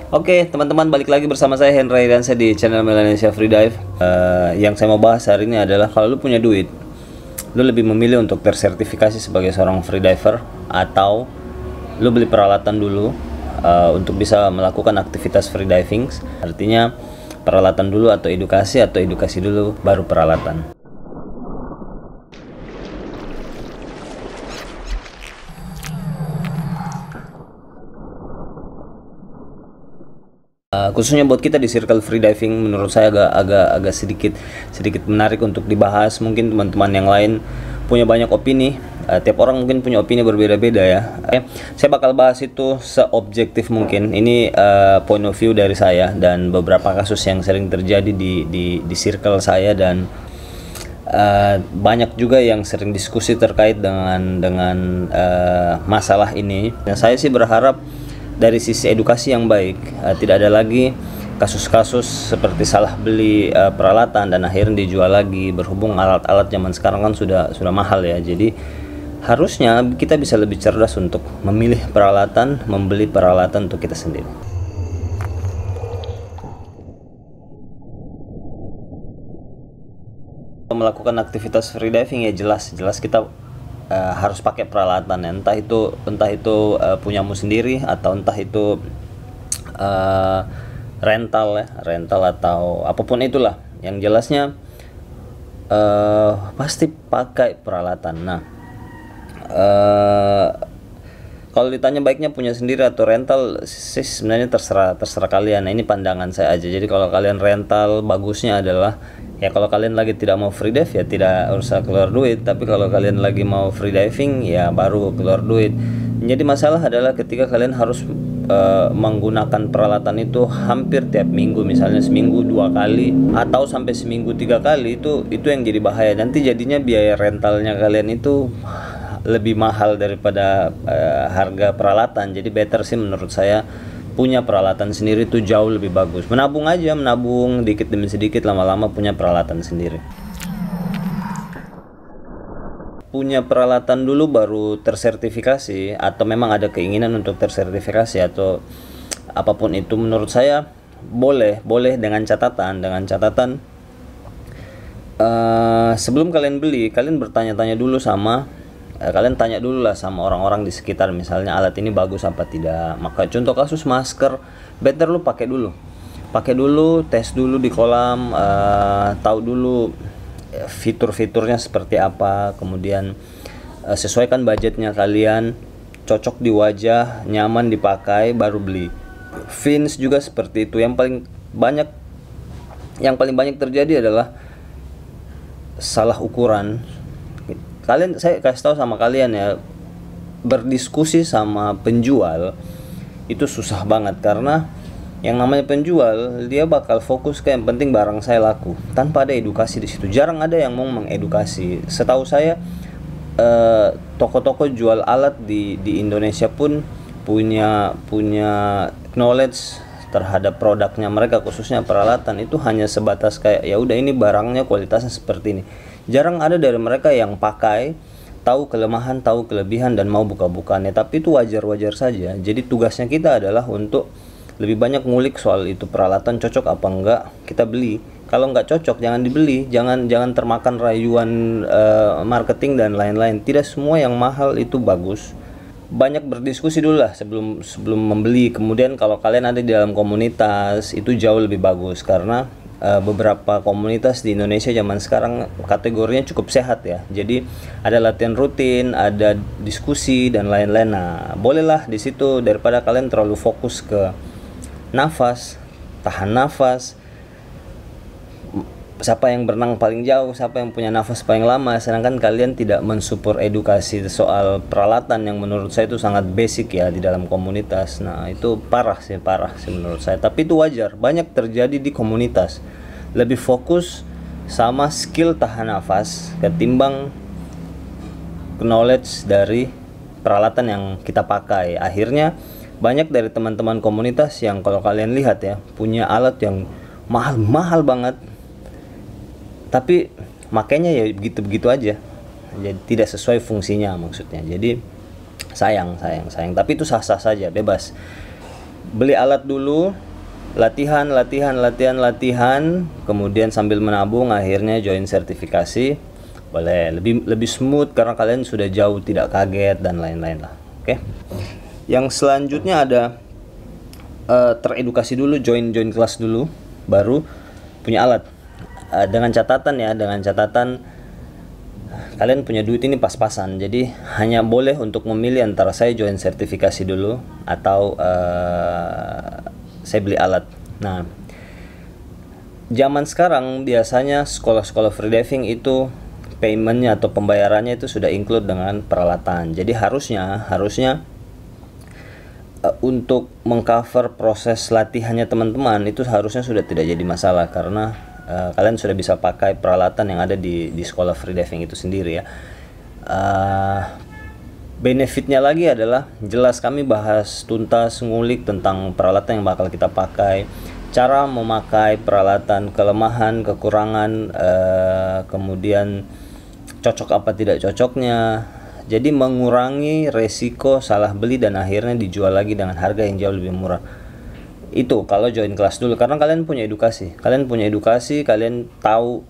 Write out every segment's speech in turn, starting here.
Oke, teman-teman, balik lagi bersama saya Henry dan saya di channel Melanesia Freedive. Yang saya mau bahas hari ini adalah kalau lu punya duit, lu lebih memilih untuk tersertifikasi sebagai seorang freediver atau lu beli peralatan dulu untuk bisa melakukan aktivitas freediving. Artinya peralatan dulu atau edukasi dulu baru peralatan. Khususnya buat kita di circle freediving, menurut saya agak sedikit menarik untuk dibahas. Mungkin teman-teman yang lain punya banyak opini. Tiap orang mungkin punya opini berbeda-beda ya. Saya bakal bahas itu seobjektif mungkin. Ini point of view dari saya dan beberapa kasus yang sering terjadi di circle saya, dan banyak juga yang sering diskusi terkait dengan masalah ini. Dan saya sih berharap dari sisi edukasi yang baik, tidak ada lagi kasus-kasus seperti salah beli peralatan dan akhirnya dijual lagi. Berhubung alat-alat zaman sekarang kan sudah mahal ya, jadi harusnya kita bisa lebih cerdas untuk memilih peralatan, membeli peralatan untuk kita sendiri. Melakukan aktivitas freediving ya jelas kita harus pakai peralatan ya. Entah itu punyamu sendiri atau entah itu rental atau apapun itulah. Yang jelasnya pasti pakai peralatan. Nah, kalau ditanya baiknya punya sendiri atau rental sih sebenarnya terserah kalian. Nah, ini pandangan saya aja. Jadi kalau kalian rental, bagusnya adalah ya kalau kalian lagi tidak mau free dive ya tidak usah keluar duit. Tapi kalau kalian lagi mau free diving ya baru keluar duit. Jadi masalah adalah ketika kalian harus menggunakan peralatan itu hampir tiap minggu, misalnya seminggu 2 kali atau sampai seminggu 3 kali, itu yang jadi bahaya. Nanti jadinya biaya rentalnya kalian itu lebih mahal daripada harga peralatan. Jadi better sih menurut saya punya peralatan sendiri itu jauh lebih bagus. Menabung dikit demi sedikit, lama-lama punya peralatan sendiri. Punya peralatan dulu baru tersertifikasi, atau memang ada keinginan untuk tersertifikasi atau apapun itu, menurut saya boleh dengan catatan sebelum kalian beli, kalian bertanya-tanya dulu kalian tanya dulu lah sama orang-orang di sekitar, misalnya alat ini bagus apa tidak. Maka contoh kasus masker, better lu pakai dulu, tes dulu di kolam, tahu dulu fitur-fiturnya seperti apa, kemudian sesuaikan budgetnya kalian, cocok di wajah, nyaman dipakai, baru beli. Fins juga seperti itu. Yang paling banyak terjadi adalah salah ukuran. Saya kasih tahu sama kalian ya, berdiskusi sama penjual itu susah banget, karena yang namanya penjual dia bakal fokus ke yang penting barang saya laku tanpa ada edukasi di situ. Jarang ada yang mau mengedukasi. Setahu saya toko-toko jual alat di Indonesia pun punya knowledge terhadap produknya mereka, khususnya peralatan. Itu hanya sebatas kayak ya udah ini barangnya kualitasnya seperti ini. Jarang ada dari mereka yang pakai, tahu kelemahan, tahu kelebihan, dan mau buka-bukannya. Tapi itu wajar-wajar saja. Jadi tugasnya kita adalah untuk lebih banyak ngulik soal itu peralatan cocok apa enggak, kita beli. Kalau nggak cocok jangan dibeli, jangan termakan rayuan marketing dan lain-lain. Tidak semua yang mahal itu bagus. Banyak berdiskusi dulu lah sebelum membeli. Kemudian kalau kalian ada di dalam komunitas itu jauh lebih bagus, karena beberapa komunitas di Indonesia zaman sekarang kategorinya cukup sehat ya. Jadi ada latihan rutin, ada diskusi dan lain-lain. Nah, bolehlah di situ daripada kalian terlalu fokus ke nafas, tahan nafas, siapa yang berenang paling jauh, siapa yang punya nafas paling lama, sedangkan kalian tidak mensupport edukasi soal peralatan yang menurut saya itu sangat basic ya di dalam komunitas. Nah, itu parah sih menurut saya. Tapi itu wajar, banyak terjadi di komunitas. Lebih fokus sama skill tahan nafas ketimbang knowledge dari peralatan yang kita pakai. Akhirnya banyak dari teman-teman komunitas yang kalau kalian lihat ya, punya alat yang mahal banget, tapi makanya ya begitu aja, jadi tidak sesuai fungsinya maksudnya. Jadi sayang, tapi itu sah-sah saja, bebas. beli alat dulu, latihan, kemudian sambil menabung akhirnya join sertifikasi. Boleh lebih smooth karena kalian sudah jauh, tidak kaget dan lain-lain lah. Oke. Yang selanjutnya ada teredukasi dulu, join kelas dulu, baru punya alat. Dengan catatan kalian punya duit ini pas-pasan. Jadi hanya boleh untuk memilih antara saya join sertifikasi dulu atau saya beli alat. Nah, zaman sekarang biasanya sekolah-sekolah free diving itu paymentnya atau pembayarannya itu sudah include dengan peralatan. Jadi harusnya untuk mengcover proses latihannya teman-teman itu harusnya sudah tidak jadi masalah, karena kalian sudah bisa pakai peralatan yang ada di sekolah free diving itu sendiri ya. Benefitnya lagi adalah jelas kami bahas tuntas, ngulik tentang peralatan yang bakal kita pakai, cara memakai peralatan, kelemahan, kekurangan, kemudian cocok apa tidak cocoknya. Jadi mengurangi resiko salah beli dan akhirnya dijual lagi dengan harga yang jauh lebih murah. Itu kalau join kelas dulu, karena kalian punya edukasi, kalian tahu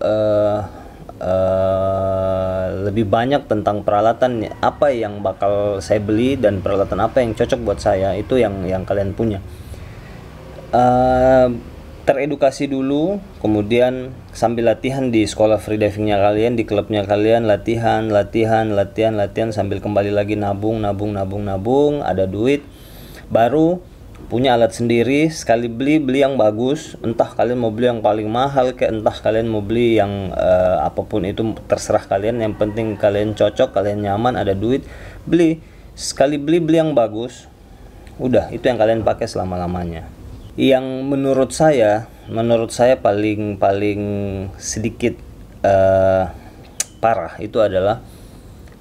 lebih banyak tentang peralatan apa yang bakal saya beli dan peralatan apa yang cocok buat saya. Itu yang kalian punya. Teredukasi dulu, kemudian sambil latihan di sekolah free divingnya kalian, di klubnya kalian, latihan sambil kembali lagi nabung, ada duit, baru punya alat sendiri. Sekali beli yang bagus, entah kalian mau beli yang paling mahal entah kalian mau beli yang apapun itu terserah kalian, yang penting kalian cocok, kalian nyaman, ada duit, beli. Sekali beli yang bagus, udah itu yang kalian pakai selama-lamanya. Yang menurut saya paling sedikit parah itu adalah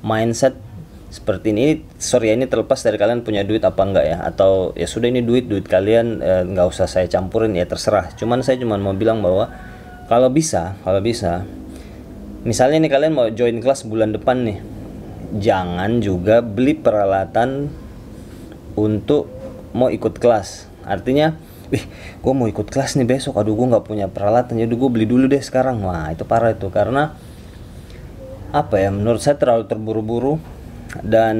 mindset seperti ini. Sorry, ini terlepas dari kalian punya duit apa enggak ya, atau ya sudah ini duit kalian, nggak usah saya campurin ya, terserah. Saya cuma mau bilang bahwa kalau bisa misalnya nih kalian mau join kelas bulan depan nih, jangan juga beli peralatan untuk mau ikut kelas. Artinya, gue mau ikut kelas nih besok, aduh gue nggak punya peralatan, jadi gue beli dulu deh sekarang. Wah, itu parah itu, karena apa ya, menurut saya terlalu terburu-buru dan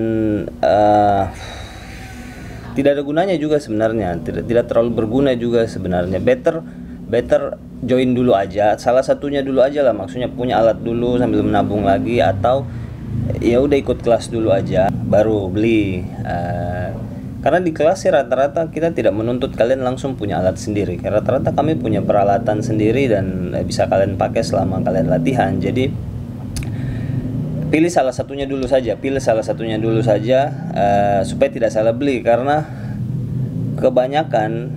tidak ada gunanya juga sebenarnya, tidak terlalu berguna juga sebenarnya. Better join dulu aja, salah satunya dulu aja lah, maksudnya punya alat dulu sambil menabung lagi, atau ya udah ikut kelas dulu aja baru beli. Karena di kelas sih rata-rata kita tidak menuntut kalian langsung punya alat sendiri. Rata-rata kami punya peralatan sendiri dan bisa kalian pakai selama kalian latihan. Jadi pilih salah satunya dulu saja, supaya tidak salah beli. Karena kebanyakan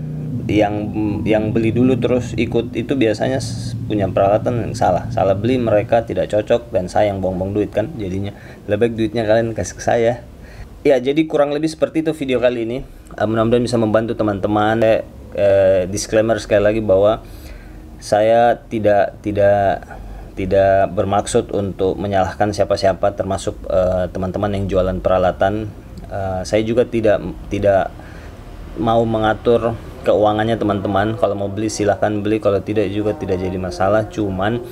yang beli dulu terus ikut itu biasanya punya peralatan yang salah beli, mereka tidak cocok dan sayang, buang-buang duit kan. Jadinya lebih baik duitnya kalian kasih ke saya. Ya, jadi kurang lebih seperti itu video kali ini. Mudah-mudahan bisa membantu teman-teman. Disclaimer sekali lagi bahwa saya tidak bermaksud untuk menyalahkan siapa-siapa, termasuk teman-teman yang jualan peralatan. Saya juga tidak mau mengatur keuangannya teman-teman. Kalau mau beli silahkan beli, kalau tidak juga tidak jadi masalah. Cuman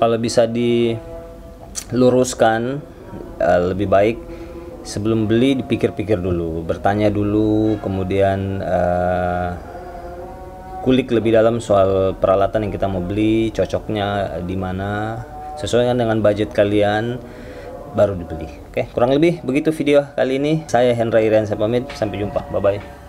kalau bisa diluruskan, lebih baik sebelum beli dipikir-pikir dulu, bertanya dulu, kemudian kulik lebih dalam soal peralatan yang kita mau beli, cocoknya di mana, sesuaikan dengan budget kalian, baru dibeli. Oke, kurang lebih begitu video kali ini. Saya Hendra Iriansyah pamit, sampai jumpa, bye bye.